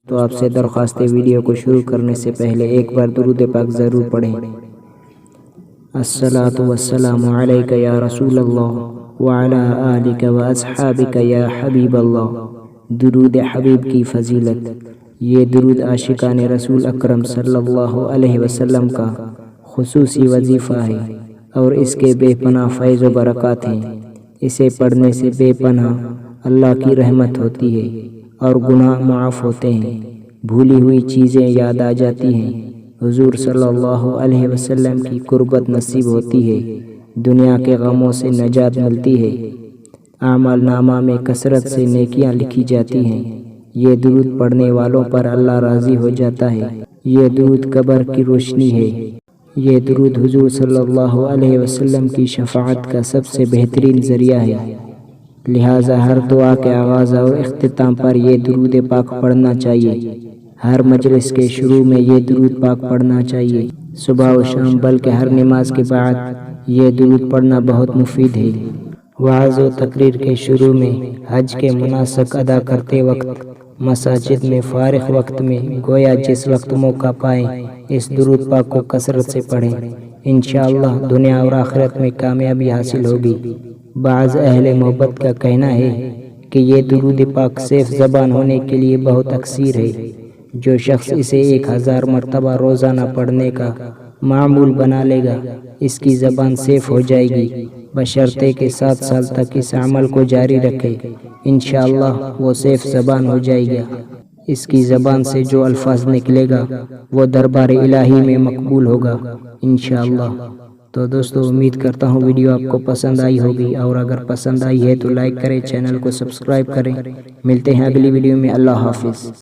تو آپ سے درخواست ہے ویڈیو کو شروع کرنے سے پہلے ایک بار درود پاک ضرور پڑھیں۔ الصلاۃ والسلام علیک یا رسول اللہ وعلی آلک واصحابک یا حبیب اللہ۔ درود حبیب کی فضیلت۔ یہ درود عاشقان رسول اکرم صلی اللہ علیہ وسلم کا خصوصی وظیفہ ہے اور اس کے بے پناہ فیض و برکات ہیں۔ اسے پڑھنے سے بے پناہ اللہ کی رحمت ہوتی ہے اور گناہ معاف ہوتے ہیں، بھولی ہوئی چیزیں یاد آ جاتی ہیں، حضور صلی اللہ علیہ وسلم کی قربت نصیب ہوتی ہے، دنیا کے غموں سے نجات ملتی ہے، اعمال نامہ میں کثرت سے نیکیاں لکھی جاتی ہیں۔ یہ درود پڑھنے والوں پر اللہ راضی ہو جاتا ہے۔ یہ درود قبر کی روشنی ہے۔ یہ درود حضور صلی اللہ علیہ وسلم کی شفاعت کا سب سے بہترین ذریعہ ہے، لہٰذا ہر دعا کے آغاز اور اختتام پر یہ درود پاک پڑھنا چاہیے۔ ہر مجلس کے شروع میں یہ درود پاک پڑھنا چاہیے۔ صبح و شام بلکہ ہر نماز کے بعد یہ درود پڑھنا بہت مفید ہے۔ وعظ و تقریر کے شروع میں، حج کے مناسک ادا کرتے وقت، مساجد میں فارغ وقت میں، گویا جس وقت موقع پائیں اس درود پاک کو کثرت سے پڑھیں۔ انشاءاللہ دنیا اور آخرت میں کامیابی حاصل ہوگی۔ بعض اہل محبت کا کہنا ہے کہ یہ درود پاک سیف زبان ہونے کے لیے بہت اکثیر ہے۔ جو شخص اسے 1000 مرتبہ روزانہ پڑھنے کا معمول بنا لے گا، اس کی زبان سیف ہو جائے گی، بشرطے کہ 7 سال تک اس عمل کو جاری رکھے۔ انشاءاللہ وہ سیف زبان ہو جائے گا۔ اس کی زبان سے جو الفاظ نکلے گا وہ دربار الہی میں مقبول ہوگا انشاءاللہ۔ تو دوستو، امید کرتا ہوں ویڈیو آپ کو پسند آئی ہوگی، اور اگر پسند آئی ہے تو لائک کریں، چینل کو سبسکرائب کریں۔ ملتے ہیں اگلی ویڈیو میں۔ اللہ حافظ۔